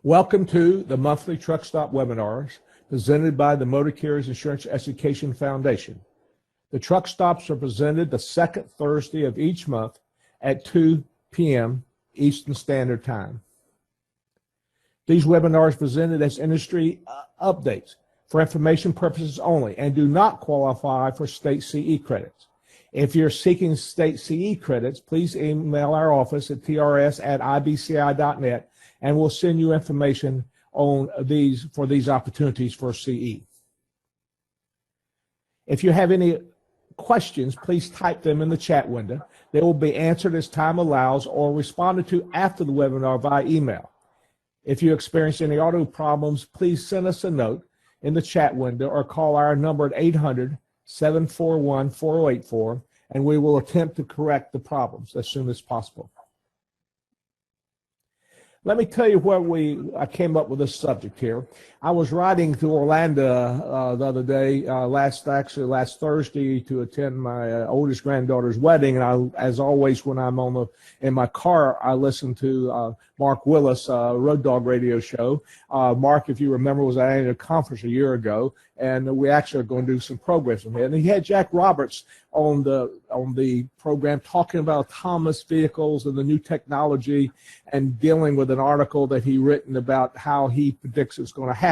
Welcome to the monthly Truck Stop webinars presented by the Motor Carriers Insurance Education Foundation. The Truck Stops are presented the second Thursday of each month at 2 p.m. Eastern Standard Time. These webinars presented as industry updates for information purposes only and do not qualify for state CE credits. If you're seeking state CE credits, please email our office at trs@ibci.net and we'll send you information on these opportunities for CE. If you have any questions, please type them in the chat window. They will be answered as time allows or responded to after the webinar via email. If you experience any audio problems, please send us a note in the chat window or call our number at 800-741-4084, and we will attempt to correct the problems as soon as possible. Let me tell you where I came up with this subject here. I was riding to Orlando the other day, last Thursday, to attend my oldest granddaughter's wedding. And as always, when I'm in my car, I listen to Mark Willis, Road Dog Radio Show. Mark, if you remember, was at a conference a year ago, and we actually are going to do some programs with him. And he had Jack Roberts on the program talking about autonomous vehicles and the new technology and dealing with an article that he written about how he predicts it's going to happen.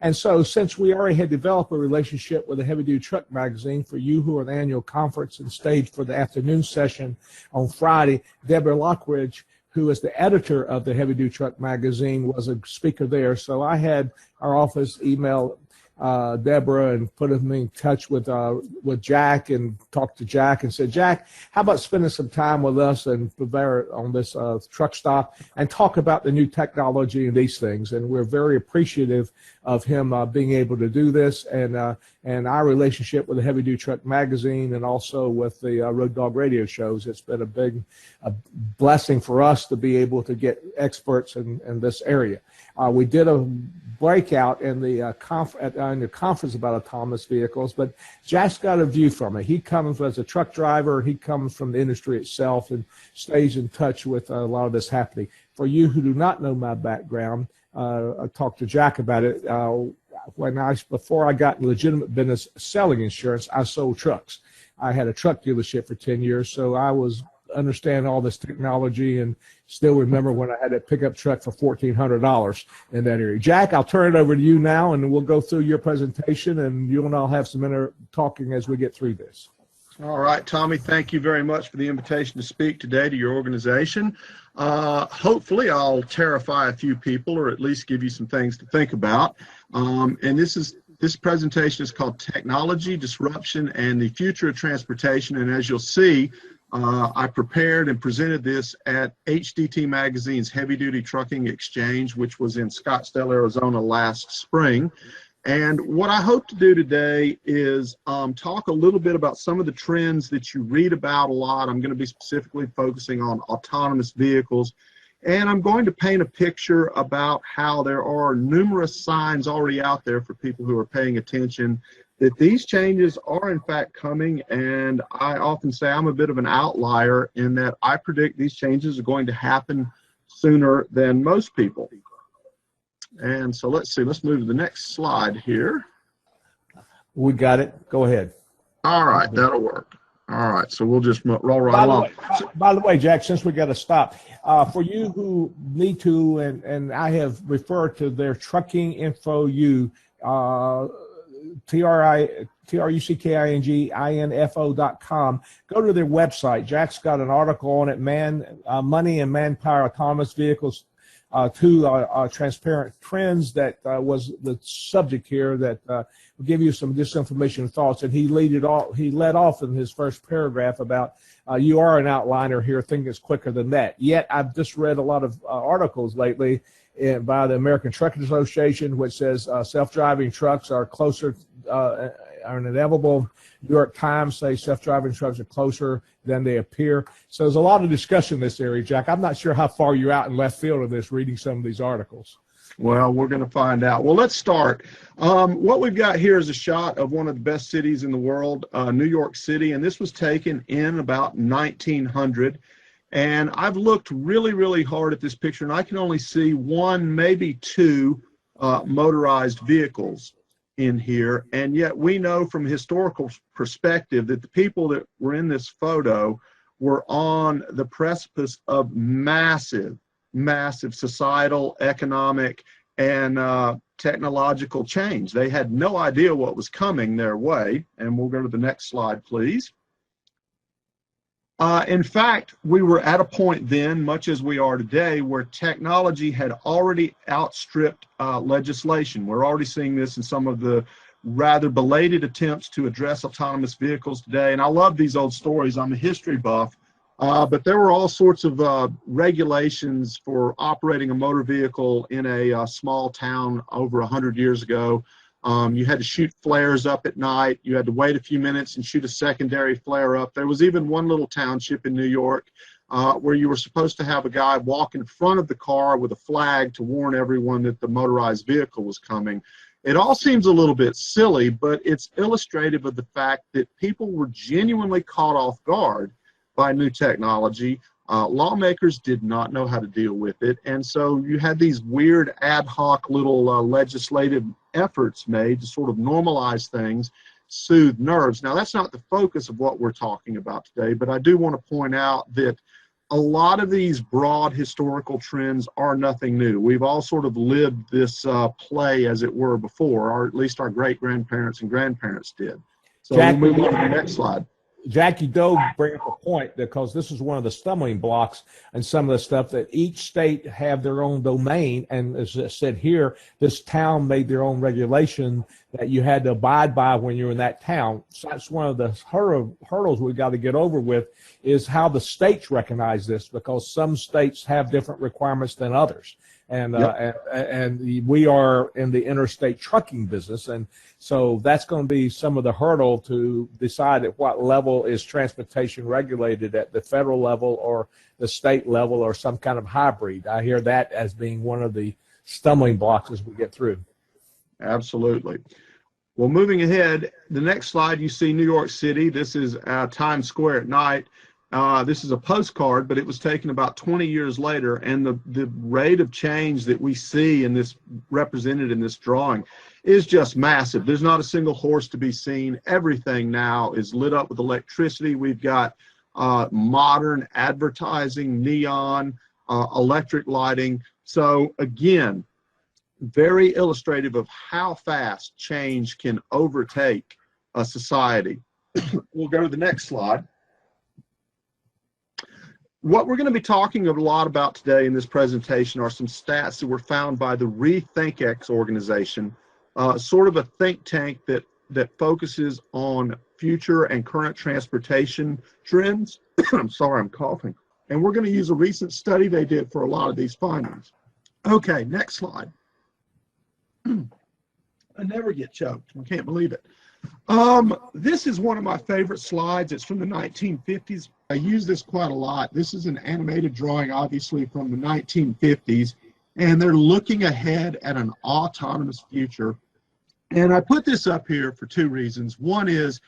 And so since we already had developed a relationship with the Heavy Duty Truck magazine, for you who are at the annual conference and staged for the afternoon session on Friday, Deborah Lockridge, who is the editor of the Heavy Duty Truck magazine, was a speaker there. So I had our office email Deborah and put me in touch with Jack and talked to Jack and said, Jack, how about spending some time with us and on this truck stop and talk about the new technology and these things. And we're very appreciative of him being able to do this and our relationship with the Heavy Duty Truck magazine and also with the Road Dog Radio shows. It's been a blessing for us to be able to get experts in this area. We did a breakout in the conference about autonomous vehicles, but Jack's got a view from it. He comes as a truck driver. He comes from the industry itself and stays in touch with a lot of this happening. For you who do not know my background, I talked to Jack about it. Before I got in legitimate business selling insurance, I sold trucks. I had a truck dealership for 10 years, so I understand all this technology and still remember when I had that pickup truck for $1,400 in that area. Jack, I'll turn it over to you now and we'll go through your presentation and you and I'll have some talking as we get through this. All right, Tommy, thank you very much for the invitation to speak today to your organization. Hopefully I'll terrify a few people or at least give you some things to think about. And this presentation is called Technology, Disruption, and the Future of Transportation. And as you'll see, I prepared and presented this at HDT Magazine's Heavy Duty Trucking Exchange, which was in Scottsdale, Arizona last spring. And what I hope to do today is talk a little bit about some of the trends that you read about a lot. I'm going to be specifically focusing on autonomous vehicles. And I'm going to paint a picture about how there are numerous signs already out there for people who are paying attention that these changes are in fact coming, and I often say I'm a bit of an outlier in that I predict these changes are going to happen sooner than most people. And so let's move to the next slide here. We got it. Go ahead. All right, that'll work. All right, so we'll just roll right along. By the way, Jack, since we got to stop, for you who need to, and I have referred to their Trucking Info U, TRUCKINGINFO.com. Go to their website. Jack's got an article on it, Money and Manpower Autonomous Vehicles, two transparent trends, that was the subject here that will give you some disinformation and thoughts. And he led off in his first paragraph about you are an outliner here, think it's quicker than that. Yet I've just read a lot of articles lately by the American Trucking Association, which says self-driving trucks are closer, are inevitable. New York Times say self-driving trucks are closer than they appear. So there's a lot of discussion in this area, Jack. I'm not sure how far you're out in left field of this, reading some of these articles. Well, we're going to find out. Well, let's start. What we've got here is a shot of one of the best cities in the world, New York City, and this was taken in about 1900. And I've looked really, really hard at this picture, and I can only see one, maybe two motorized vehicles in here. And yet we know from a historical perspective that the people that were in this photo were on the precipice of massive, massive societal, economic, and technological change. They had no idea what was coming their way. And we'll go to the next slide, please. In fact, we were at a point then, much as we are today, where technology had already outstripped legislation. We're already seeing this in some of the rather belated attempts to address autonomous vehicles today. And I love these old stories. I'm a history buff. But there were all sorts of regulations for operating a motor vehicle in a small town over 100 years ago. You had to shoot flares up at night. You had to wait a few minutes and shoot a secondary flare up. There was even one little township in New York where you were supposed to have a guy walk in front of the car with a flag to warn everyone that the motorized vehicle was coming. It all seems a little bit silly, but it's illustrative of the fact that people were genuinely caught off guard by new technology. Lawmakers did not know how to deal with it, and so you had these weird ad hoc little legislative efforts made to sort of normalize things, soothe nerves. Now, that's not the focus of what we're talking about today, but I do want to point out that a lot of these broad historical trends are nothing new. We've all sort of lived this play, as it were, before, or at least our great-grandparents and grandparents did. So Jack, we'll move on to the next slide. Jackie Doe brings up a point, because this is one of the stumbling blocks and some of the stuff that each state have their own domain. And as I said here, this town made their own regulation that you had to abide by when you're in that town. So that's one of the hurdles we've got to get over with, is how the states recognize this, because some states have different requirements than others. And, Yep. and we are in the interstate trucking business. And so that's going to be some of the hurdle to decide at what level is transportation regulated, at the federal level or the state level or some kind of hybrid. I hear that as being one of the stumbling blocks as we get through. Absolutely. Well, moving ahead, the next slide, you see New York City. This is Times Square at night. This is a postcard, but it was taken about 20 years later, and the rate of change that we see in this, represented in this drawing, is just massive. There's not a single horse to be seen. Everything now is lit up with electricity. We've got modern advertising, neon, electric lighting. So again, very illustrative of how fast change can overtake a society. We'll go to the next slide. What we're going to be talking a lot about today in this presentation are some stats that were found by the RethinkX organization, sort of a think tank that focuses on future and current transportation trends. I'm sorry, I'm coughing. And we're going to use a recent study they did for a lot of these findings. Okay, next slide. I never get choked. I can't believe it. This is one of my favorite slides. It's from the 1950s. I use this quite a lot. This is an animated drawing, obviously, from the 1950s, and they're looking ahead at an autonomous future. And I put this up here for two reasons. One is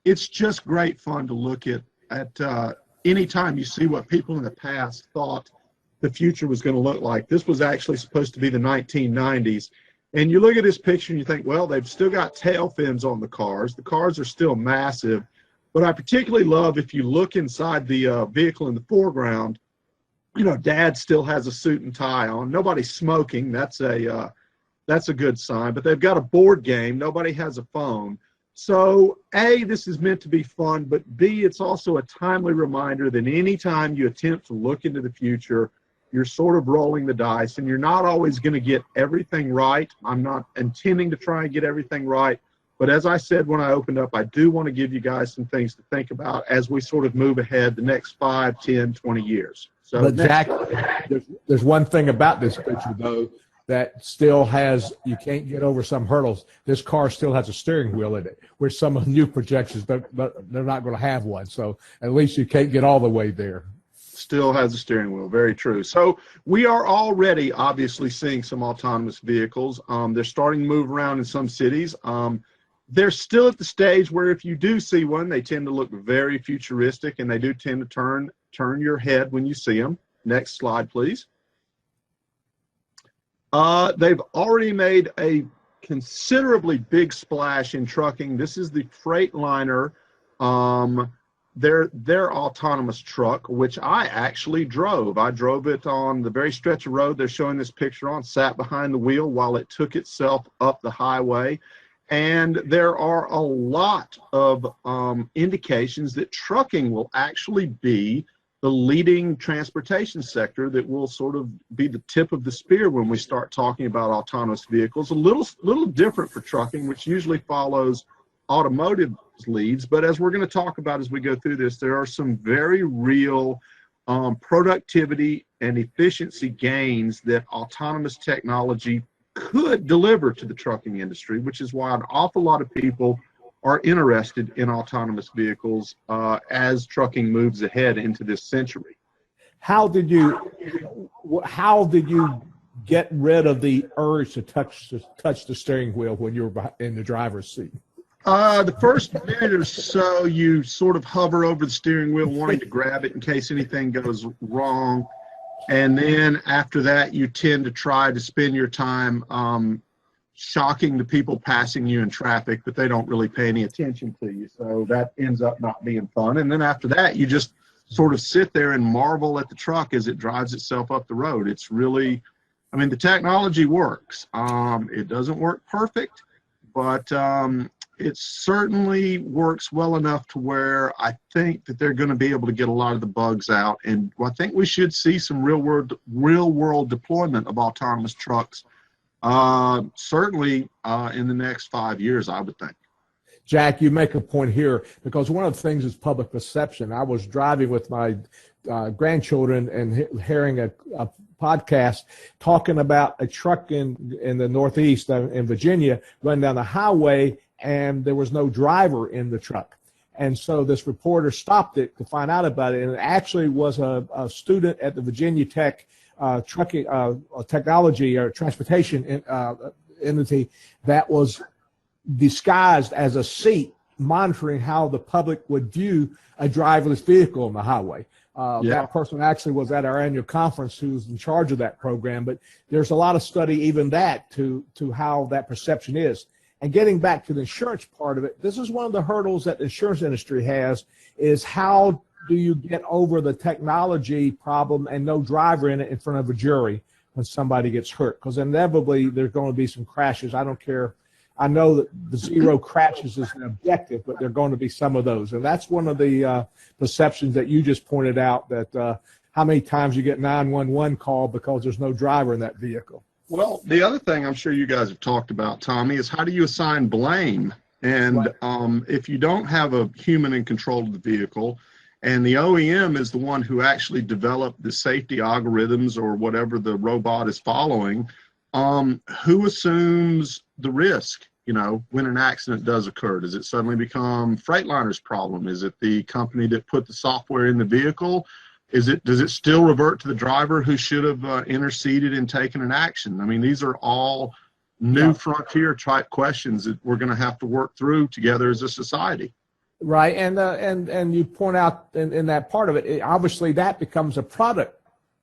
it's just great fun to look at anytime you see what people in the past thought the future was going to look like. This was actually supposed to be the 1990s. And you look at this picture and you think, well, they've still got tail fins on the cars. The cars are still massive. But I particularly love, if you look inside the vehicle in the foreground, you know, Dad still has a suit and tie on. Nobody's smoking. That's a good sign. But they've got a board game. Nobody has a phone. So, A, this is meant to be fun, but B, it's also a timely reminder that anytime you attempt to look into the future, you're sort of rolling the dice, and you're not always going to get everything right. I'm not intending to try and get everything right, but as I said when I opened up, I do want to give you guys some things to think about as we sort of move ahead the next 5, 10, 20 years. So, but Jack, there's one thing about this picture, though, that still has, you can't get over some hurdles. This car still has a steering wheel in it, where some of the new projections, but they're not going to have one. So at least you can't get all the way there. Still has a steering wheel. Very true. So we are already obviously seeing some autonomous vehicles. They're starting to move around in some cities. They're still at the stage where if you do see one, they tend to look very futuristic, and they do tend to turn turn your head when you see them. Next slide, please. They've already made a considerably big splash in trucking. This is the Freightliner, their autonomous truck, which I actually drove. I drove it on the very stretch of road they're showing this picture on, sat behind the wheel while it took itself up the highway. And there are a lot of indications that trucking will actually be the leading transportation sector that will sort of be the tip of the spear when we start talking about autonomous vehicles. A little different for trucking, which usually follows automotive leads. But as we're going to talk about as we go through this, there are some very real productivity and efficiency gains that autonomous technology could deliver to the trucking industry, which is why an awful lot of people are interested in autonomous vehicles as trucking moves ahead into this century. How did you get rid of the urge to touch the steering wheel when you were in the driver's seat? The first minute or so, you sort of hover over the steering wheel wanting to grab it in case anything goes wrong. And then after that, you tend to try to spend your time shocking the people passing you in traffic, but they don't really pay any attention to you. So that ends up not being fun. And then after that, you just sort of sit there and marvel at the truck as it drives itself up the road. It's really, I mean, the technology works. It doesn't work perfect, but it certainly works well enough to where I think that they're going to be able to get a lot of the bugs out. And I think we should see some real world deployment of autonomous trucks certainly in the next 5 years, I would think. Jack, you make a point here, because one of the things is public perception. I was driving with my grandchildren and hearing a podcast talking about a truck in the Northeast in Virginia running down the highway, and there was no driver in the truck. And so this reporter stopped it to find out about it, and it actually was a student at the Virginia Tech trucking technology or transportation entity that was disguised as a seat monitoring how the public would view a driverless vehicle on the highway. That person actually was at our annual conference who's in charge of that program, but there's a lot of study even that to how that perception is. And getting back to the insurance part of it, this is one of the hurdles that the insurance industry has, is how do you get over the technology problem and no driver in it in front of a jury when somebody gets hurt? Because inevitably there's going to be some crashes. I don't care. I know that the zero crashes is an objective, but there are going to be some of those. And that's one of the perceptions that you just pointed out, that how many times you get 911 call because there's no driver in that vehicle. Well, the other thing I'm sure you guys have talked about, Tommy, is how do you assign blame? And if you don't have a human in control of the vehicle, and the OEM is the one who actually developed the safety algorithms or whatever the robot is following, who assumes the risk, when an accident does occur? Does it suddenly become Freightliner's problem? Is it the company that put the software in the vehicle? Does it still revert to the driver who should have interceded and taken an action? I mean, these are all new frontier type questions that we're going to have to work through together as a society. Right, and you point out in that part of it, obviously that becomes a product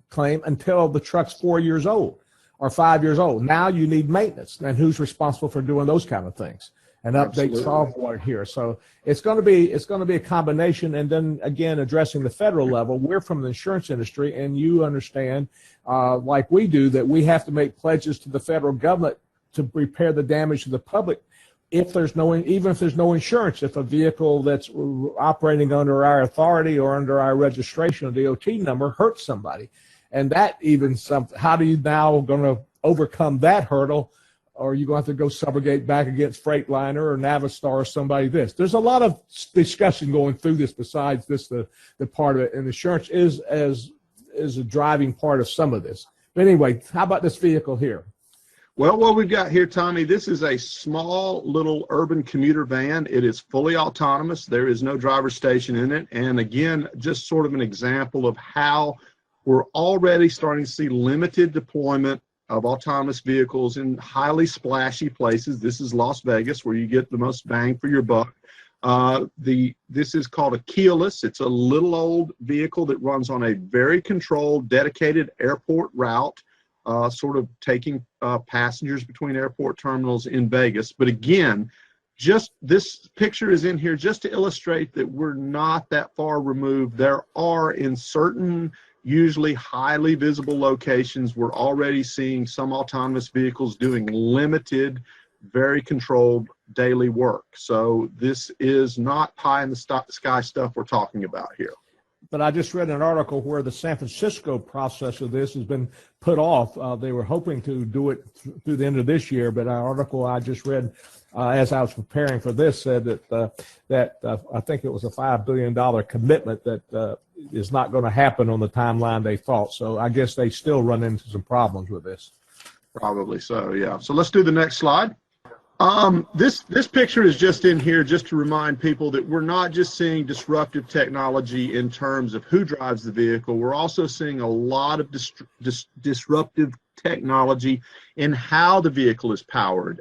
claim until the truck's 4 years old or 5 years old. Now you need maintenance, and who's responsible for doing those kind of things and update software here? So it's going to be a combination, and then again addressing the federal level. We're from the insurance industry, and you understand, like we do, that we have to make pledges to the federal government to repair the damage to the public. Even if there's no insurance, if a vehicle that's operating under our authority or under our registration or DOT number hurts somebody, and that even how do you now going to overcome that hurdle? Or are you going to have to go subrogate back against Freightliner or Navistar or somebody? There's a lot of discussion going through this. Besides this, the part of it, and insurance is a driving part of some of this. But anyway, how about this vehicle here? Well, what we've got here, Tommy, this is a small little urban commuter van. It is fully autonomous. There is no driver station in it. And again, just sort of an example of how we're already starting to see limited deployment of autonomous vehicles in highly splashy places. This is Las Vegas, where you get the most bang for your buck. This is called a keyless. It's a little old vehicle that runs on a very controlled, dedicated airport route, sort of taking passengers between airport terminals in Vegas. But again, just this picture is in here just to illustrate that we're not that far removed. There are, in certain usually highly visible locations, we're already seeing some autonomous vehicles doing limited, very controlled daily work. So this is not pie in the sky stuff we're talking about here. But I just read an article where the San Francisco process of this has been put off. They were hoping to do it through the end of this year, but an article I just read as I was preparing for this said that I think it was a $5 billion commitment that is not going to happen on the timeline they thought. So I guess they still run into some problems with this. Probably so, yeah. So let's do the next slide. This picture is just in here just to remind people that we're not just seeing disruptive technology in terms of who drives the vehicle. We're also seeing a lot of disruptive technology in how the vehicle is powered.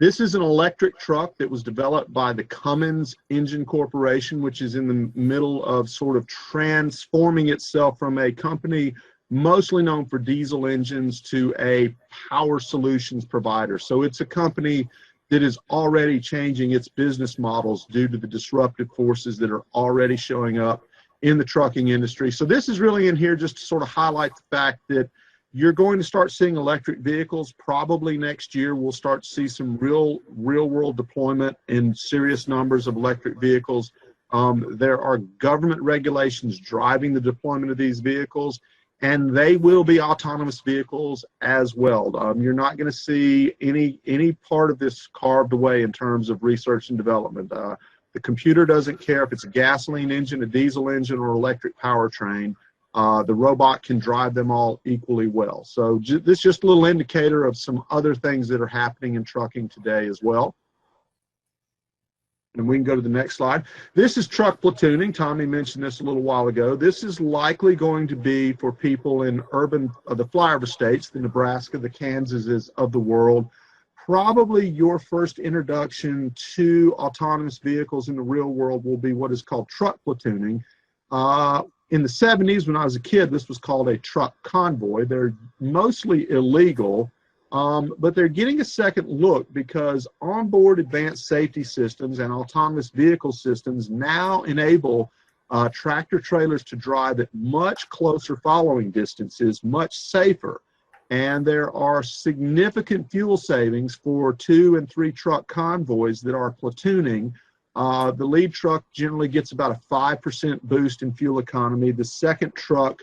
This is an electric truck that was developed by the Cummins Engine Corporation, which is in the middle of sort of transforming itself from a company mostly known for diesel engines to a power solutions provider. So it's a company that is already changing its business models due to the disruptive forces that are already showing up in the trucking industry. So this is really in here just to sort of highlight the fact that you're going to start seeing electric vehicles. Probably next year we'll start to see some real world deployment in serious numbers of electric vehicles. There are government regulations driving the deployment of these vehicles, and they will be autonomous vehicles as well. You're not going to see any part of this carved away in terms of research and development. The computer doesn't care if it's a gasoline engine, a diesel engine, or electric powertrain. The robot can drive them all equally well. So this is just a little indicator of some other things that are happening in trucking today as well. And we can go to the next slide. This is truck platooning. Tommy mentioned this a little while ago. This is likely going to be for people in urban, the flyover states, the Nebraska, the Kansases of the world. Probably your first introduction to autonomous vehicles in the real world will be what is called truck platooning. In the 70s, when I was a kid, this was called a truck convoy. They're mostly illegal. But they're getting a second look because onboard advanced safety systems and autonomous vehicle systems now enable tractor trailers to drive at much closer following distances, much safer. And there are significant fuel savings for 2 and 3 truck convoys that are platooning. The lead truck generally gets about a 5% boost in fuel economy. The second truck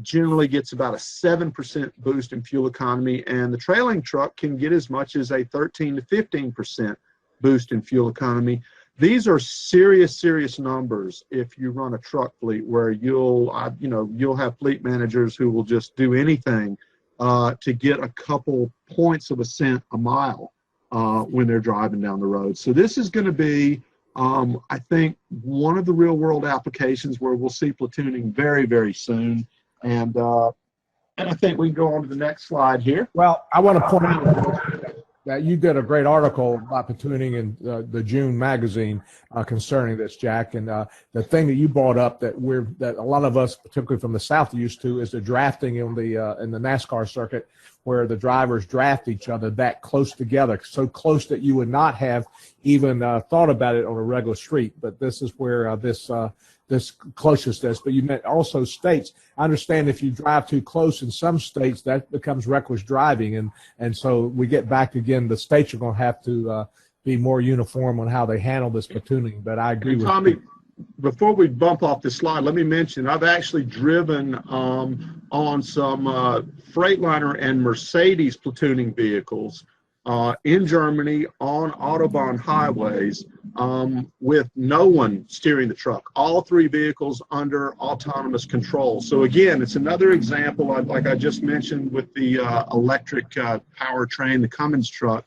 generally gets about a 7% boost in fuel economy, and the trailing truck can get as much as a 13 to 15% boost in fuel economy. These are serious numbers if you run a truck fleet where you'll have fleet managers who will just do anything to get a couple points of a cent a mile when they're driving down the road. So this is going to be, I think, one of the real world applications where we'll see platooning very soon. And I think we can go on to the next slide here. Well, I want to point out that you did a great article about platooning in the June magazine concerning this, Jack. And the thing that you brought up that a lot of us, particularly from the South, are used to is the drafting in the NASCAR circuit, where the drivers draft each other that close together, so close that you would not have even thought about it on a regular street. But this is where this closeness, but you meant also states. I understand if you drive too close in some states, that becomes reckless driving, and so we get back again. The states are going to have to be more uniform on how they handle this platooning. But I agree with Tommy, you. Before we bump off this slide, let me mention I've actually driven on some Freightliner and Mercedes platooning vehicles in Germany on Autobahn highways with no one steering the truck. All 3 vehicles under autonomous control. So again, it's another example, like I just mentioned with the electric powertrain, the Cummins truck.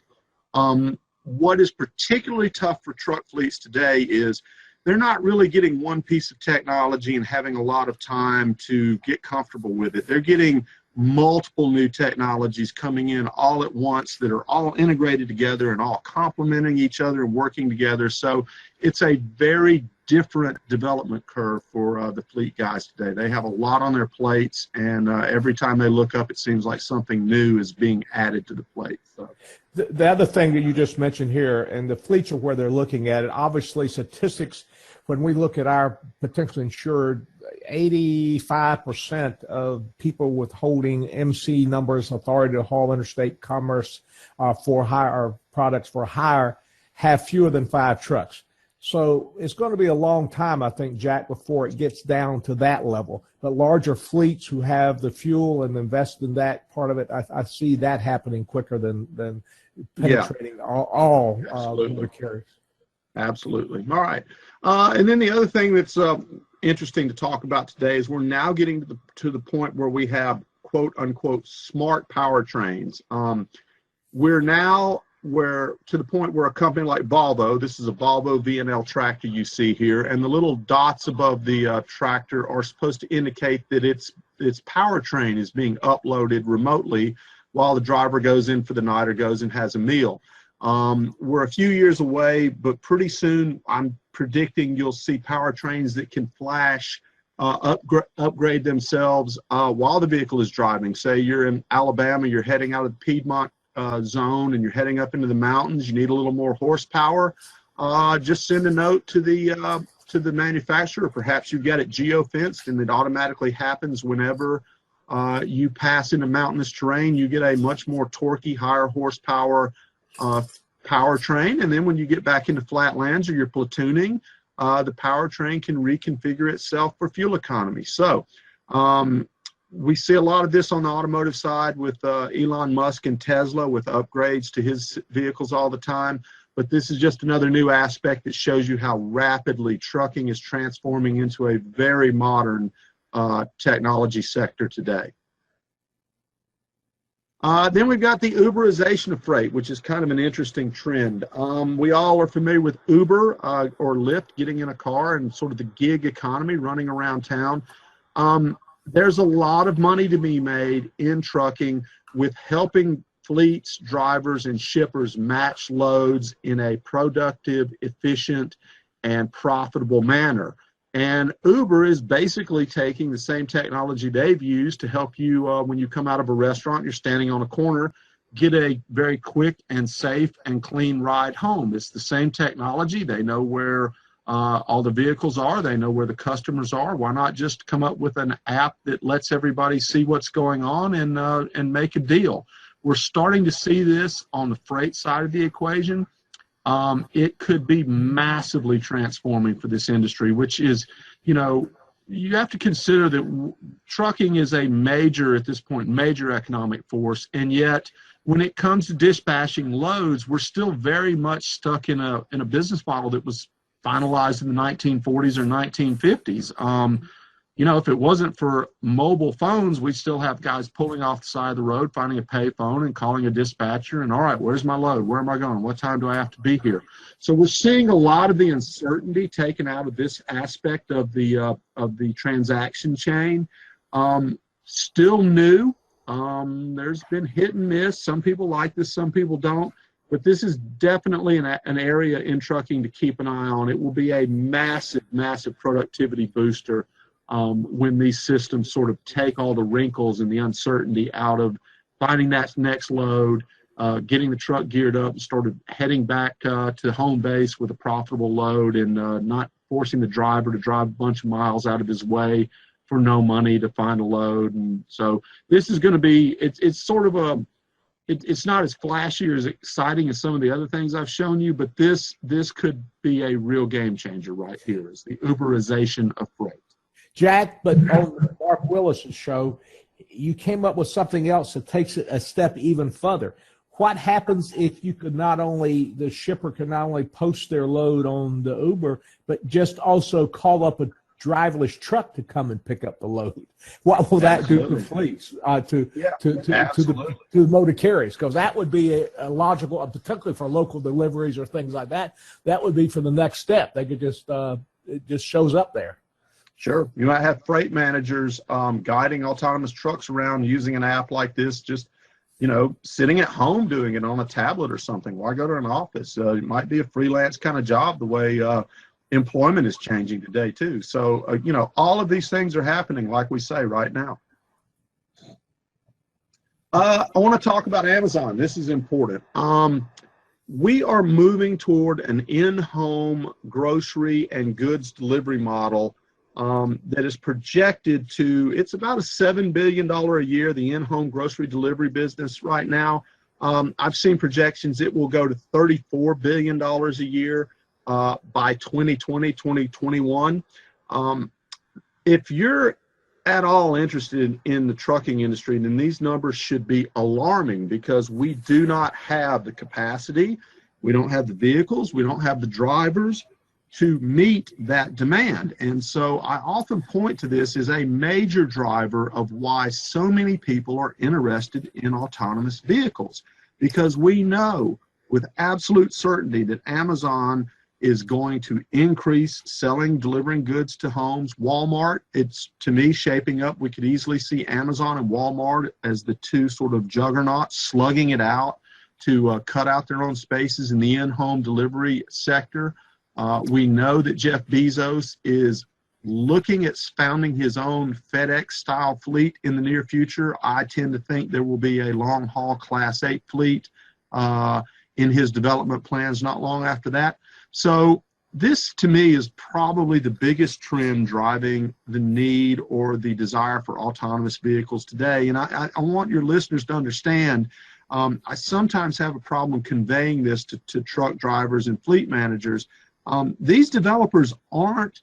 What is particularly tough for truck fleets today is they're not really getting one piece of technology and having a lot of time to get comfortable with it. They're getting multiple new technologies coming in all at once that are all integrated together and all complementing each other and working together. So it's a very different development curve for the fleet guys today. They have a lot on their plates, and every time they look up, it seems like something new is being added to the plate. So. The other thing that you just mentioned here, and the fleets are where they're looking at it, obviously statistics, when we look at our potentially insured, 85% of people withholding MC numbers, authority to haul interstate commerce for hire, or products for hire, have fewer than 5 trucks. So it's going to be a long time, I think, Jack, before it gets down to that level. But larger fleets who have the fuel and invest in that part of it, I see that happening quicker than penetrating all motor carriers. Absolutely. All right. And then the other thing that's interesting to talk about today is we're now getting to the point where we have quote unquote smart powertrains. We're now to the point where a company like Volvo, this is a Volvo VNL tractor you see here, and the little dots above the tractor are supposed to indicate that its powertrain is being uploaded remotely while the driver goes in for the night or goes and has a meal. We're a few years away, but pretty soon I'm predicting you'll see powertrains that can flash, upgrade themselves while the vehicle is driving. Say you're in Alabama, you're heading out of the Piedmont zone and you're heading up into the mountains, you need a little more horsepower, just send a note to the manufacturer. Perhaps you've got it geo-fenced and it automatically happens whenever you pass into mountainous terrain. You get a much more torquey, higher horsepower powertrain, and then when you get back into flatlands or you're platooning, the powertrain can reconfigure itself for fuel economy. So we see a lot of this on the automotive side with Elon Musk and Tesla with upgrades to his vehicles all the time. But this is just another new aspect that shows you how rapidly trucking is transforming into a very modern technology sector today. Then we've got the Uberization of freight, which is kind of an interesting trend. We all are familiar with Uber or Lyft, getting in a car and sort of the gig economy running around town. There's a lot of money to be made in trucking with helping fleets, drivers, and shippers match loads in a productive, efficient, and profitable manner. And Uber is basically taking the same technology they've used to help you when you come out of a restaurant, you're standing on a corner, get a very quick and safe and clean ride home. It's the same technology. They know where all the vehicles are. They know where the customers are. Why not just come up with an app that lets everybody see what's going on and make a deal? We're starting to see this on the freight side of the equation. It could be massively transforming for this industry, which is, you have to consider that trucking is a major, at this point, major economic force. And yet, when it comes to dispatching loads, we're still very much stuck in a business model that was finalized in the 1940s or 1950s. If it wasn't for mobile phones, we'd still have guys pulling off the side of the road, finding a pay phone and calling a dispatcher and, all right, where's my load? Where am I going? What time do I have to be here? So we're seeing a lot of the uncertainty taken out of this aspect of the transaction chain. Still new. There's been hit and miss. Some people like this, some people don't. But this is definitely an area in trucking to keep an eye on. It will be a massive, massive productivity booster when these systems sort of take all the wrinkles and the uncertainty out of finding that next load, getting the truck geared up and started heading back to home base with a profitable load, and not forcing the driver to drive a bunch of miles out of his way for no money to find a load. And so this is going to be, it's sort of it's not as flashy or as exciting as some of the other things I've shown you, but this could be a real game changer right here, is the Uberization of freight. Jack, but on Mark Willis's show, you came up with something else that takes it a step even further. What happens if you could the shipper could not only post their load on the Uber, but just also call up a driverless truck to come and pick up the load? What will that do to fleets, to the motor carriers? Because that would be a logical, particularly for local deliveries or things like that. That would be for the next step. They could just it just shows up there. Sure. You might have freight managers guiding autonomous trucks around using an app like this, just, sitting at home doing it on a tablet or something. Why go to an office? It might be a freelance kind of job the way employment is changing today too. So, all of these things are happening, like we say, right now. I want to talk about Amazon. This is important. We are moving toward an in-home grocery and goods delivery model that is projected to, it's about a $7 billion a year, the in-home grocery delivery business right now. I've seen projections it will go to $34 billion a year by 2020, 2021. If you're at all interested in the trucking industry, then these numbers should be alarming, because we do not have the capacity, we don't have the vehicles, we don't have the drivers to meet that demand. And so I often point to this as a major driver of why so many people are interested in autonomous vehicles, because we know with absolute certainty that Amazon is going to increase delivering goods to homes. Walmart, it's, to me, shaping up. We could easily see Amazon and Walmart as the two sort of juggernauts slugging it out to cut out their own spaces in the in-home delivery sector. We know that Jeff Bezos is looking at founding his own FedEx-style fleet in the near future. I tend to think there will be a long-haul Class 8 fleet in his development plans not long after that. So this, to me, is probably the biggest trend driving the need or the desire for autonomous vehicles today. And I want your listeners to understand, I sometimes have a problem conveying this to truck drivers and fleet managers. These developers aren't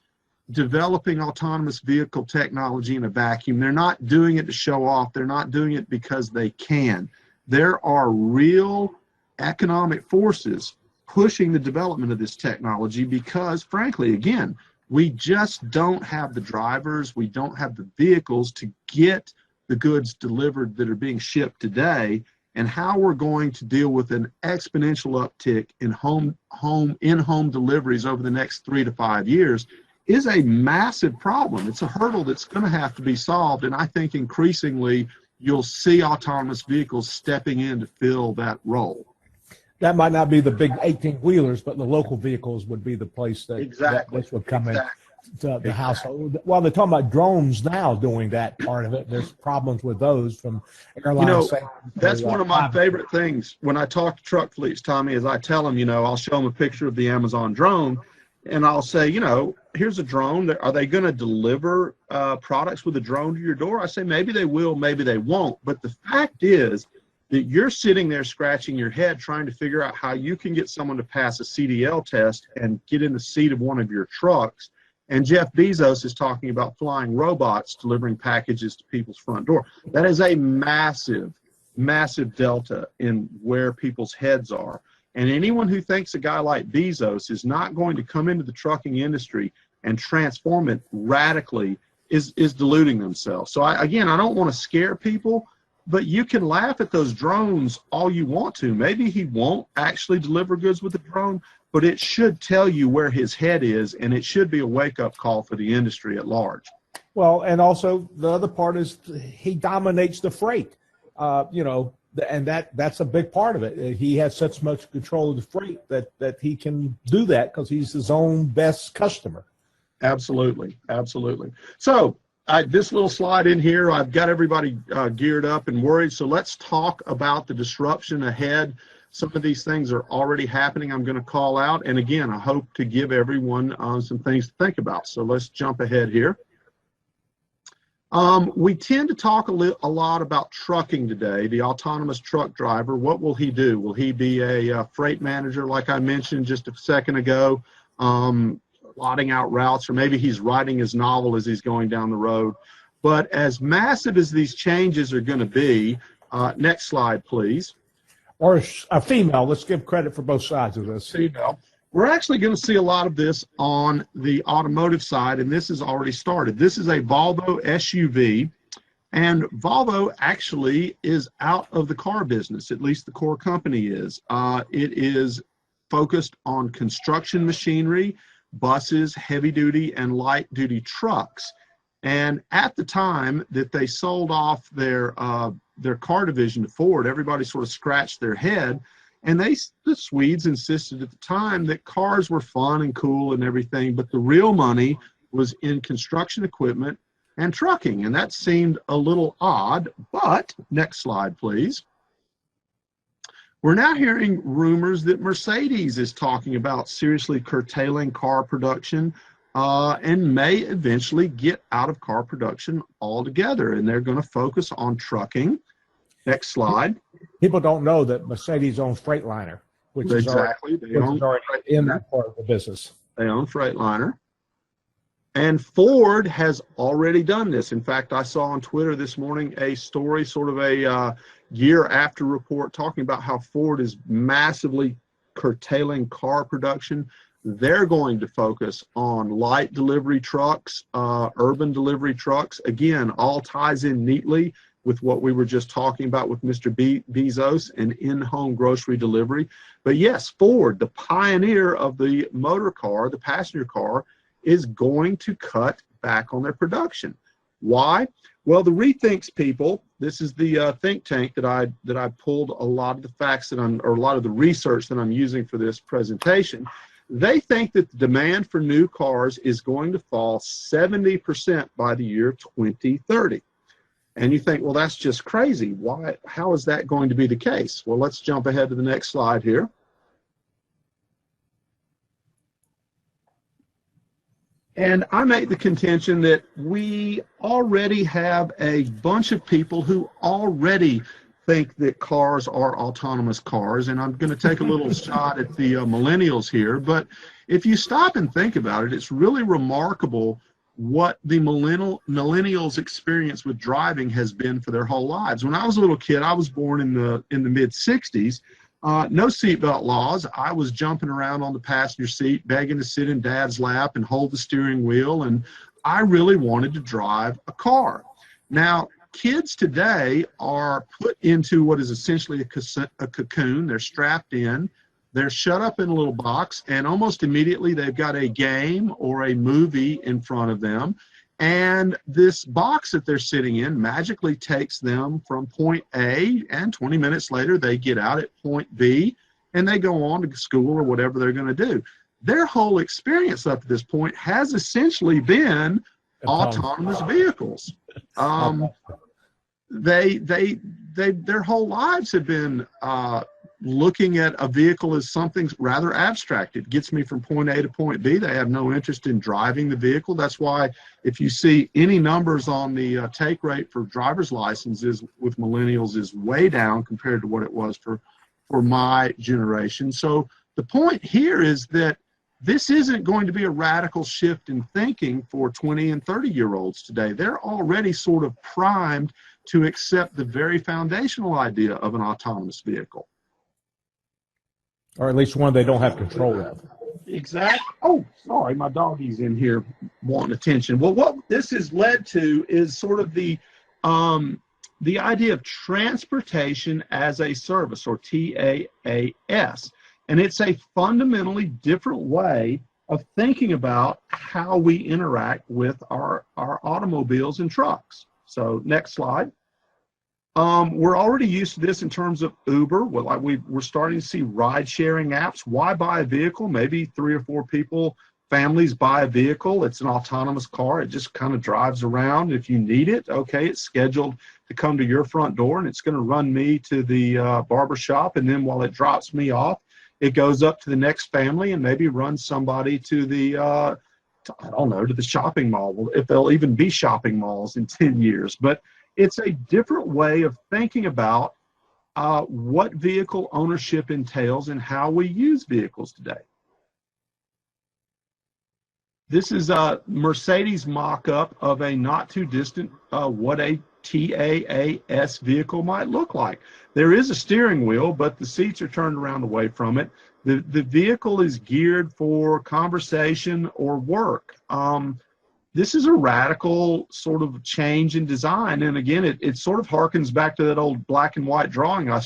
developing autonomous vehicle technology in a vacuum. They're not doing it to show off. They're not doing it because they can. There are real economic forces pushing the development of this technology because, frankly, again, we just don't have the drivers, we don't have the vehicles to get the goods delivered that are being shipped today. And how we're going to deal with an exponential uptick in in-home deliveries over the next 3 to 5 years is a massive problem. It's a hurdle that's going to have to be solved, and I think increasingly you'll see autonomous vehicles stepping in to fill that role. That might not be the big 18-wheelers, but the local vehicles would be the place that Exactly. This would come in to the household. Well, they're talking about drones now doing that part of it. There's problems with those from airlines. That's one of my favorite things when I talk to truck fleets, Tommy, is I tell them, I'll show them a picture of the Amazon drone, and I'll say, here's a drone. Are they going to deliver products with a drone to your door? I say, maybe they will, maybe they won't. But the fact is that you're sitting there scratching your head trying to figure out how you can get someone to pass a CDL test and get in the seat of one of your trucks. And Jeff Bezos is talking about flying robots delivering packages to people's front door. That is a massive, massive delta in where people's heads are. And anyone who thinks a guy like Bezos is not going to come into the trucking industry and transform it radically is deluding themselves. So I don't want to scare people, but you can laugh at those drones all you want to. Maybe he won't actually deliver goods with a drone, but it should tell you where his head is, and it should be a wake-up call for the industry at large. Well, and also the other part is he dominates the freight, and that's a big part of it. He has such much control of the freight that he can do that because he's his own best customer. Absolutely, absolutely. So this little slide in here, I've got everybody geared up and worried. So let's talk about the disruption ahead. Some of these things are already happening. I'm going to call out. And again, I hope to give everyone some things to think about. So let's jump ahead here. We tend to talk a lot about trucking today, the autonomous truck driver. What will he do? Will he be a freight manager, like I mentioned just a second ago, plotting out routes, or maybe he's writing his novel as he's going down the road? But as massive as these changes are going to be, next slide, please. Or a female. Let's give credit for both sides of this. Female. We're actually going to see a lot of this on the automotive side, and this has already started. This is a Volvo SUV, and Volvo actually is out of the car business, at least the core company is. It is focused on construction machinery. buses, heavy duty and light duty trucks. And at the time that they sold off their car division to Ford, everybody sort of scratched their head. And the Swedes insisted at the time that cars were fun and cool and everything, but the real money was in construction equipment and trucking. And that seemed a little odd, but next slide, please. We're now hearing rumors that Mercedes is talking about seriously curtailing car production and may eventually get out of car production altogether. And they're going to focus on trucking. Next slide. People don't know that Mercedes owns Freightliner, which is already in that part of the business. They own Freightliner. And Ford has already done this. In fact, I saw on Twitter this morning a story, sort of a year after report, talking about how Ford is massively curtailing car production. They're going to focus on light delivery trucks, urban delivery trucks. Again, all ties in neatly with what we were just talking about with Mr. Bezos and in-home grocery delivery. But yes, Ford, the pioneer of the motor car, the passenger car, is going to cut back on their production. Why? Well, the Rethinks people, this is the think tank that I pulled a lot of the facts that or a lot of the research that I'm using for this presentation. They think that the demand for new cars is going to fall 70% by the year 2030. And you think, well, that's just crazy. Why? How is that going to be the case? Well, let's jump ahead to the next slide here. And I make the contention that we already have a bunch of people who already think that cars are autonomous cars. And I'm going to take a little shot at the millennials here. But if you stop and think about it, it's really remarkable what the millennials' experience with driving has been for their whole lives. When I was a little kid, I was born in the mid 60s. No seatbelt laws. I was jumping around on the passenger seat, begging to sit in Dad's lap and hold the steering wheel, and I really wanted to drive a car. Now, kids today are put into what is essentially a cocoon. They're strapped in. They're shut up in a little box, and almost immediately they've got a game or a movie in front of them. And this box that they're sitting in magically takes them from point A, and 20 minutes later they get out at point B, and they go on to school or whatever they're going to do. Their whole experience up to this point has essentially been autonomous vehicles. Their whole lives have been looking at a vehicle as something rather abstract. It gets me from point A to point B. They have no interest in driving the vehicle. That's why if you see any numbers on the take rate for driver's licenses with millennials is way down compared to what it was for my generation. So the point here is that this isn't going to be a radical shift in thinking for 20 and 30-year-olds today. They're already sort of primed to accept the very foundational idea of an autonomous vehicle. Or at least one they don't have control of. Exactly. Oh, sorry, my doggy's in here wanting attention. Well, what this has led to is sort of the idea of transportation as a service, or TaaS. And it's a fundamentally different way of thinking about how we interact with our automobiles and trucks. So next slide. We're already used to this in terms of Uber. Well, we're starting to see ride-sharing apps. Why buy a vehicle? Maybe 3 or 4 people, families buy a vehicle. It's an autonomous car. It just kind of drives around. If you need it, okay, it's scheduled to come to your front door, and it's going to run me to the barber shop. And then while it drops me off, it goes up to the next family and maybe runs somebody to the, I don't know, to the shopping mall. Well, if there'll even be shopping malls in 10 years. But it's a different way of thinking about what vehicle ownership entails and how we use vehicles today. This is a Mercedes mock-up of a not too distant what a TaaS vehicle might look like. There is a steering wheel, but the seats are turned around away from it. The vehicle is geared for conversation or work. This is a radical sort of change in design. And again, it sort of harkens back to that old black and white drawing I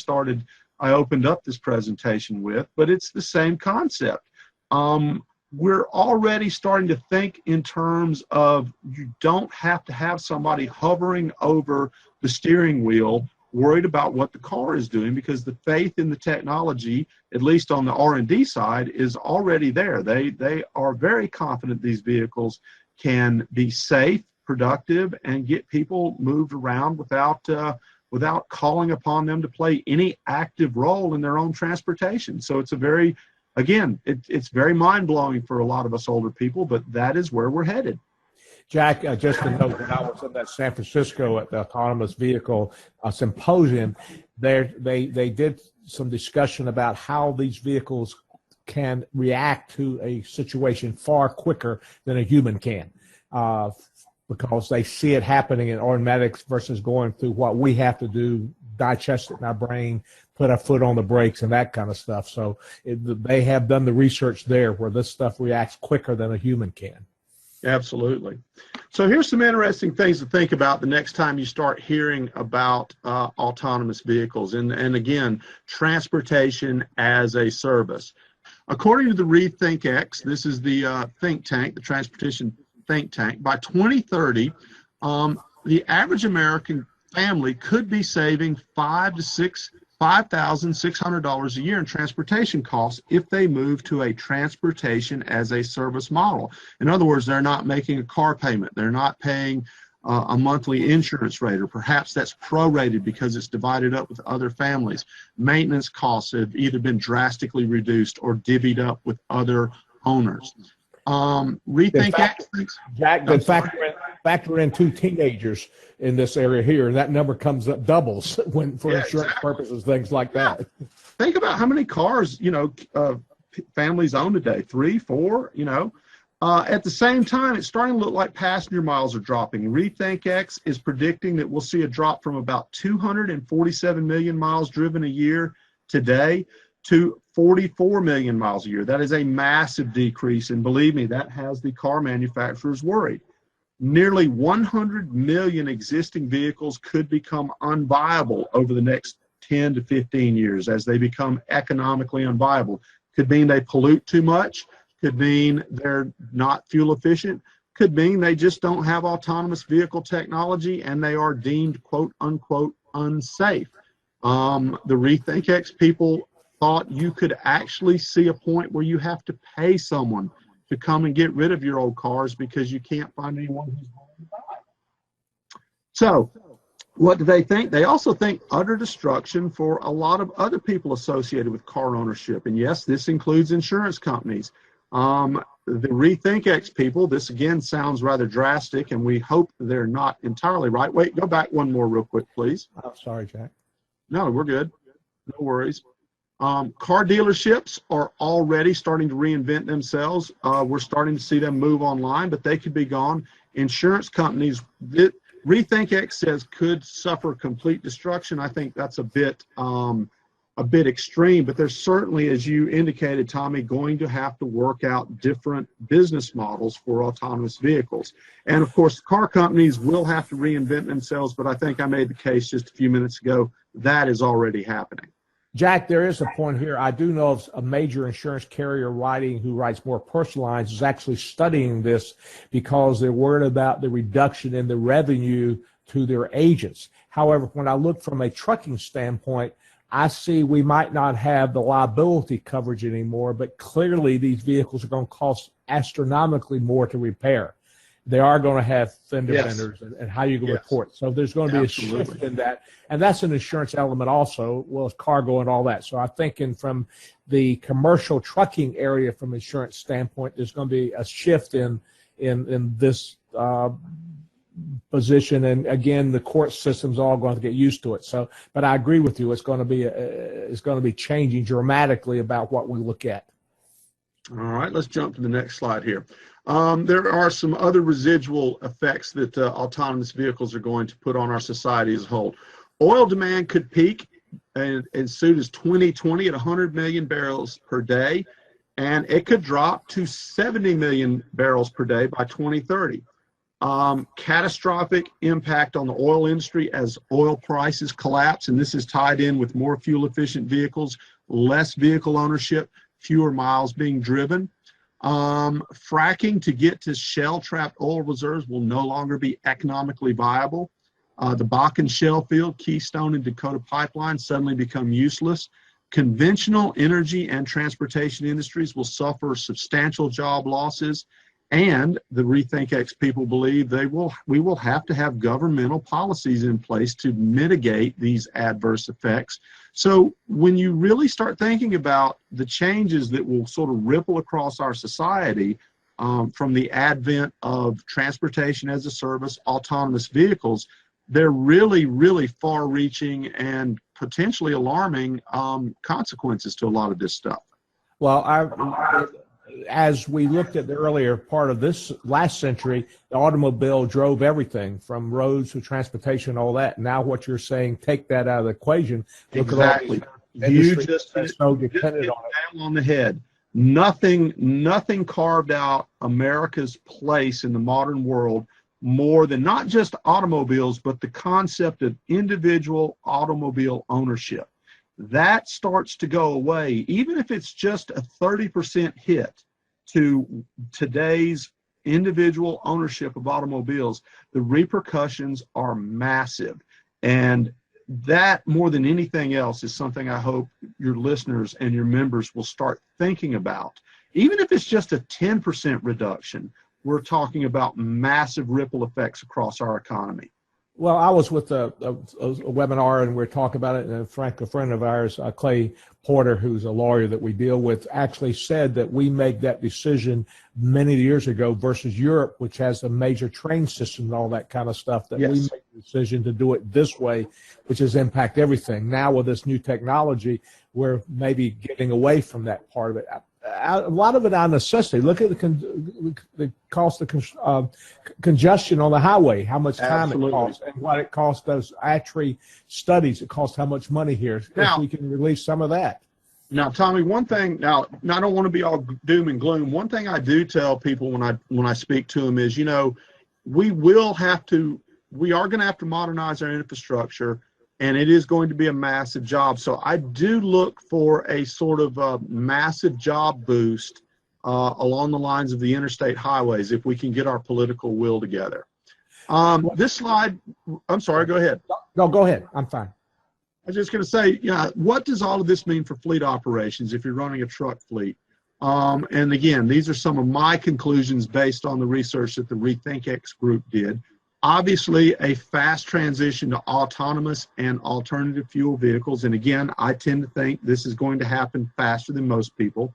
opened up this presentation with, but it's the same concept. we're already starting to think in terms of you don't have to have somebody hovering over the steering wheel worried about what the car is doing, because the faith in the technology, at least on the R&D side, is already there. They are very confident these vehicles can be safe, productive, and get people moved around without calling upon them to play any active role in their own transportation. So it's a very, again, it's very mind-blowing for a lot of us older people, but that is where we're headed. Jack, just to note, when I was in that San Francisco at the Autonomous Vehicle Symposium, they did some discussion about how these vehicles can react to a situation far quicker than a human can, because they see it happening in automatics versus going through what we have to do, digest it in our brain, put our foot on the brakes and that kind of stuff. So they have done the research there where this stuff reacts quicker than a human can. Absolutely. So here's some interesting things to think about the next time you start hearing about autonomous vehicles. And again, transportation as a service. According to the RethinkX, this is the think tank, the transportation think tank, by 2030, the average American family could be saving $5,600 a year in transportation costs if they move to a transportation as a service model. In other words, they're not making a car payment. They're not paying a monthly insurance rate, or perhaps that's prorated because it's divided up with other families. Maintenance costs have either been drastically reduced or divvied up with other owners. RethinkX thinks, Jack, factor in 2 teenagers in this area here, and that number comes up doubles when for insurance purposes, things like that. Think about how many cars families own today, 3, 4. At the same time, it's starting to look like passenger miles are dropping. RethinkX is predicting that we'll see a drop from about 247 million miles driven a year today to 44 million miles a year. That is a massive decrease, and believe me, that has the car manufacturers worried. Nearly 100 million existing vehicles could become unviable over the next 10 to 15 years as they become economically unviable. Could mean they pollute too much, could mean they're not fuel efficient, could mean they just don't have autonomous vehicle technology and they are deemed quote unquote unsafe. The RethinkX people thought you could actually see a point where you have to pay someone to come and get rid of your old cars because you can't find anyone who's willing to buy. So what do they think? They also think utter destruction for a lot of other people associated with car ownership. And yes, this includes insurance companies. The RethinkX people, this again sounds rather drastic, and we hope they're not entirely right. Wait, go back one more real quick, please. Oh, sorry, Jack. No, we're good. No worries. Car dealerships are already starting to reinvent themselves. We're starting to see them move online, but they could be gone. Insurance companies, RethinkX says, could suffer complete destruction. I think that's a bit extreme, but there's certainly, as you indicated, Tommy, going to have to work out different business models for autonomous vehicles. And of course, car companies will have to reinvent themselves, but I think I made the case just a few minutes ago that is already happening. Jack, there is a point here. I do know of a major insurance carrier who writes more personal lines, is actually studying this because they're worried about the reduction in the revenue to their agents. However, when I look from a trucking standpoint, I see we might not have the liability coverage anymore, but clearly these vehicles are going to cost astronomically more to repair. They are going to have fender benders and how you can report. So there's going to be a shift in that. And that's an insurance element also, well as cargo and all that. So I'm thinking from the commercial trucking area from insurance standpoint, there's going to be a shift in this position. And again, the court system's all going to get used to it. So, but I agree with you. It's going to be changing dramatically about what we look at. All right, let's jump to the next slide here. There are some other residual effects that autonomous vehicles are going to put on our society as a whole. Oil demand could peak as soon as 2020 at 100 million barrels per day, and it could drop to 70 million barrels per day by 2030. Catastrophic impact on the oil industry as oil prices collapse, and this is tied in with more fuel-efficient vehicles, less vehicle ownership, fewer miles being driven. Fracking to get to shale-trapped oil reserves will no longer be economically viable. The Bakken shale field, Keystone and Dakota Pipeline suddenly become useless. Conventional energy and transportation industries will suffer substantial job losses, and the Rethink X people believe we will have to have governmental policies in place to mitigate these adverse effects. So when you really start thinking about the changes that will sort of ripple across our society, from the advent of transportation as a service, autonomous vehicles, they're really, really far-reaching and potentially alarming consequences to a lot of this stuff. Well, as we looked at the earlier part of this last century, the automobile drove everything from roads to transportation, all that. Now what you're saying, take that out of the equation. Exactly. You just hit it on the head. Nothing carved out America's place in the modern world more than not just automobiles, but the concept of individual automobile ownership. That starts to go away, even if it's just a 30% hit to today's individual ownership of automobiles. The repercussions are massive. And that, more than anything else, is something I hope your listeners and your members will start thinking about. Even if it's just a 10% reduction, we're talking about massive ripple effects across our economy. Well, I was with a webinar, and we were talking about it, and Frank, a friend of ours, Clay Porter, who's a lawyer that we deal with, actually said that we made that decision many years ago versus Europe, which has a major train system and all that kind of stuff, that we made the decision to do it this way, which has impacted everything. Now with this new technology, we're maybe getting away from that part of it. A lot of it out of necessity. Look at the cost of congestion on the highway, how much time it costs, and what it costs those ATRI studies. It costs how much money here. Now, if we can release some of that. Now, Tommy, one thing, now I don't want to be all doom and gloom. One thing I do tell people when I speak to them is, we are going to have to modernize our infrastructure, and it is going to be a massive job. So I do look for a sort of a massive job boost along the lines of the interstate highways if we can get our political will together. This slide, I'm sorry, go ahead. No, go ahead. I'm fine. I was just going to say, what does all of this mean for fleet operations if you're running a truck fleet? And again, these are some of my conclusions based on the research that the Rethink X group did. Obviously, a fast transition to autonomous and alternative fuel vehicles. And again, I tend to think this is going to happen faster than most people.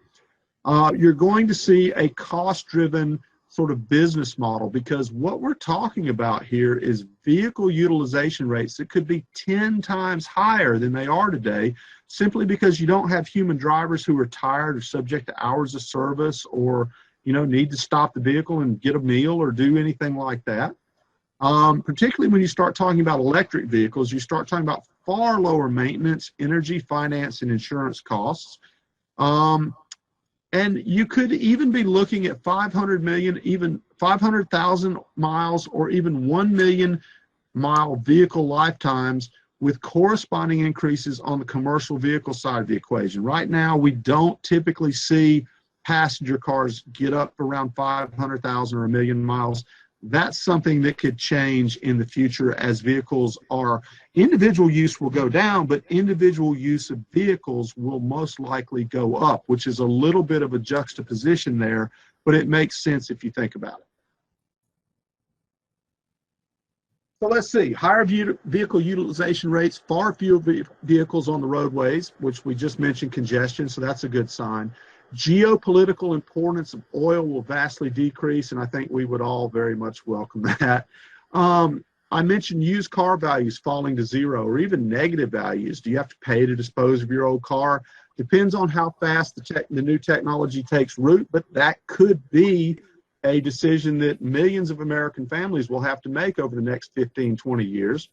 You're going to see a cost-driven sort of business model, because what we're talking about here is vehicle utilization rates that could be 10 times higher than they are today, simply because you don't have human drivers who are tired or subject to hours of service, or need to stop the vehicle and get a meal or do anything like that. Particularly when you start talking about electric vehicles, you start talking about far lower maintenance, energy, finance, and insurance costs. And you could even be looking at 500 million, even 500,000 miles, or even 1 million mile vehicle lifetimes, with corresponding increases on the commercial vehicle side of the equation. Right now, we don't typically see passenger cars get up around 500,000 or 1 million miles. That's something that could change in the future as vehicles individual use will go down, but individual use of vehicles will most likely go up, which is a little bit of a juxtaposition there, but it makes sense if you think about it. So let's see, higher vehicle utilization rates, far fewer vehicles on the roadways, which we just mentioned congestion, so that's a good sign. Geopolitical importance of oil will vastly decrease, and I think we would all very much welcome that. I mentioned used car values falling to zero or even negative values. Do you have to pay to dispose of your old car? Depends on how fast the new technology takes root, but that could be a decision that millions of American families will have to make over the next 15, 20 years.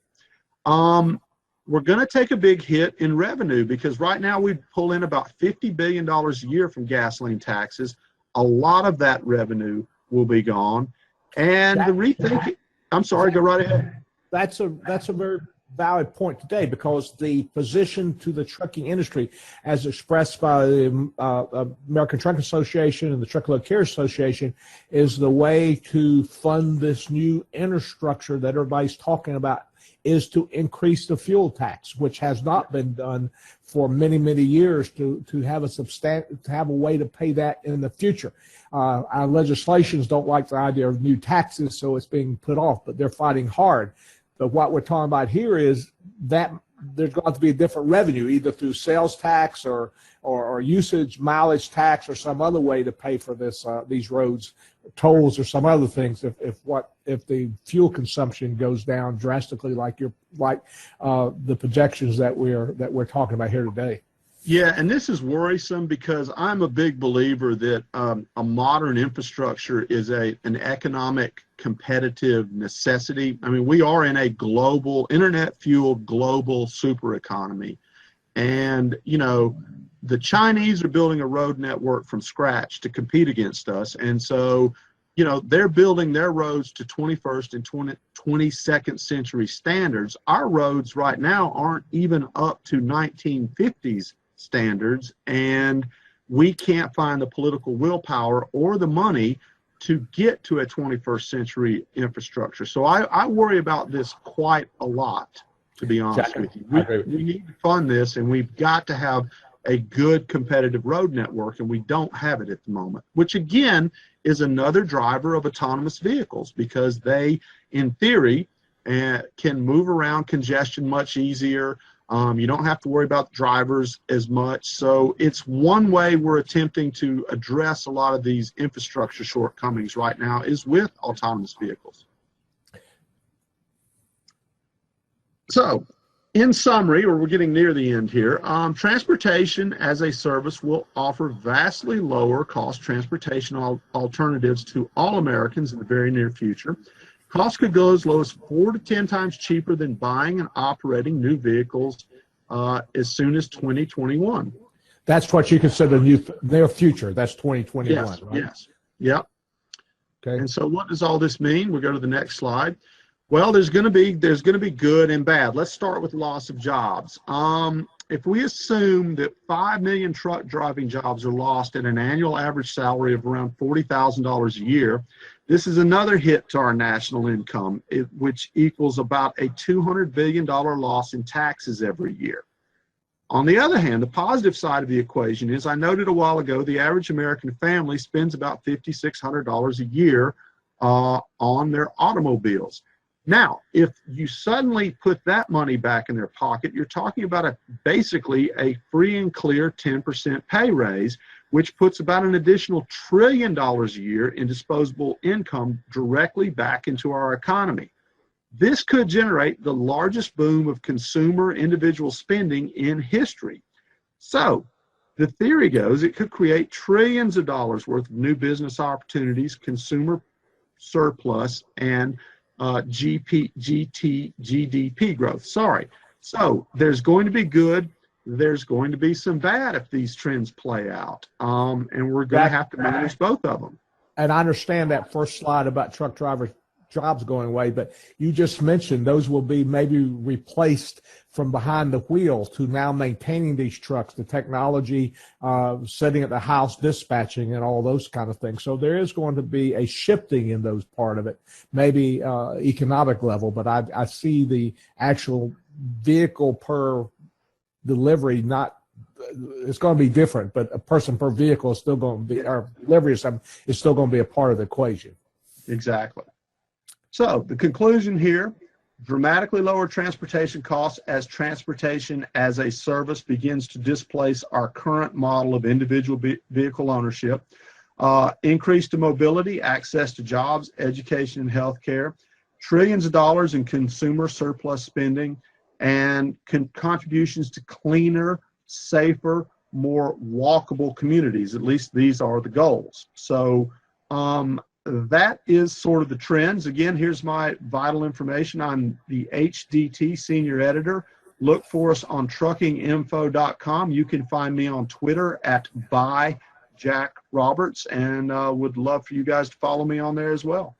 We're going to take a big hit in revenue, because right now we pull in about $50 billion a year from gasoline taxes. A lot of that revenue will be gone. And the rethink, I'm sorry, go right ahead. That's a very valid point today, because the position to the trucking industry, as expressed by the American Trucking Association and the Truckload Carriers Association, is the way to fund this new infrastructure that everybody's talking about, is to increase the fuel tax, which has not been done for many, many years, to have a way to pay that in the future. Our legislations don't like the idea of new taxes, so it's being put off, but they're fighting hard. But what we're talking about here is that there's going to be a different revenue, either through sales tax or usage mileage tax or some other way to pay for this these roads, tolls or some other things. If the fuel consumption goes down drastically, like the projections that we're talking about here today. Yeah, and this is worrisome because I'm a big believer that a modern infrastructure is an economic competitive necessity. I mean, we are in a global, internet-fueled global super economy. And, you know, the Chinese are building a road network from scratch to compete against us. And so, you know, they're building their roads to 21st and 22nd century standards. Our roads right now aren't even up to 1950s standards, and we can't find the political willpower or the money to get to a 21st century infrastructure. So I worry about this quite a lot, to be honest with you. We need to fund this, and we've got to have a good competitive road network, and we don't have it at the moment, which again is another driver of autonomous vehicles, because they, in theory, can move around congestion much easier. You don't have to worry about drivers as much. So it's one way we're attempting to address a lot of these infrastructure shortcomings right now, is with autonomous vehicles. So in summary, or we're getting near the end here, transportation as a service will offer vastly lower cost transportation alternatives to all Americans in the very near future. Costs could go as low as 4 to 10 times cheaper than buying and operating new vehicles as soon as 2021. That's what you consider their future. That's 2021, yes, right? Yes. Yep. Okay. And so what does all this mean? We'll go to the next slide. Well, there's going to be good and bad. Let's start with loss of jobs. If we assume that 5 million truck driving jobs are lost at an annual average salary of around $40,000 a year, this is another hit to our national income, which equals about a $200 billion loss in taxes every year. On the other hand, the positive side of the equation is, I noted a while ago, the average American family spends about $5,600 a year on their automobiles. Now, if you suddenly put that money back in their pocket, you're talking about basically a free and clear 10% pay raise, which puts about an additional $1 trillion a year in disposable income directly back into our economy. This could generate the largest boom of consumer individual spending in history. So the theory goes it could create trillions of dollars worth of new business opportunities, consumer surplus, and GDP growth. Sorry. So there's going to be good, there's going to be some bad if these trends play out, and we're going to have to manage both of them. And I understand that first slide about truck drivers' jobs going away, but you just mentioned those will be maybe replaced from behind the wheel to now maintaining these trucks, the technology, sitting at the house, dispatching, and all those kind of things. So there is going to be a shifting in those part of it, maybe economic level, but I see the actual vehicle per delivery it's going to be different, but a person per vehicle is still going to be, or delivery is still going to be a part of the equation. Exactly. So the conclusion here, dramatically lower transportation costs as transportation as a service begins to displace our current model of individual vehicle ownership, increased mobility, access to jobs, education, and healthcare, trillions of dollars in consumer surplus spending, and contributions to cleaner, safer, more walkable communities. At least these are the goals. So that is sort of the trends. Again, here's my vital information. I'm the HDT senior editor. Look for us on truckinginfo.com. You can find me on Twitter at @JackRoberts, and would love for you guys to follow me on there as well.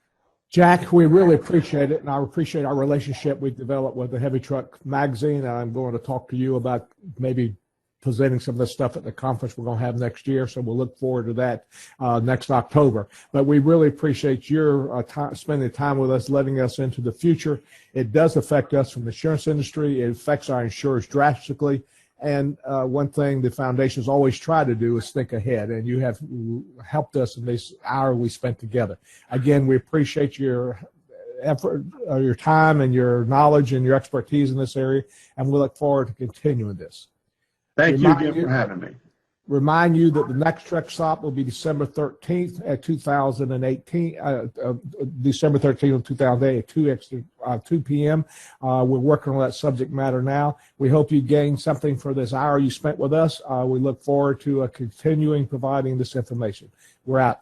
Jack, we really appreciate it, and I appreciate our relationship we developed with the Heavy Truck Magazine. I'm going to talk to you about maybe presenting some of this stuff at the conference we're going to have next year, so we'll look forward to that next October. But we really appreciate your spending time with us, letting us into the future. It does affect us from the insurance industry. It affects our insurers drastically. And one thing the foundation's always tried to do is think ahead, and you have helped us in this hour we spent together. Again, we appreciate your effort, your time, and your knowledge and your expertise in this area, and we look forward to continuing this. Thank you again for having me. Remind you that the next truck stop will be December 13th at 2018, December 13th of 2008 at 2 p.m. We're working on that subject matter now. We hope you gained something for this hour you spent with us. We look forward to continuing providing this information. We're out.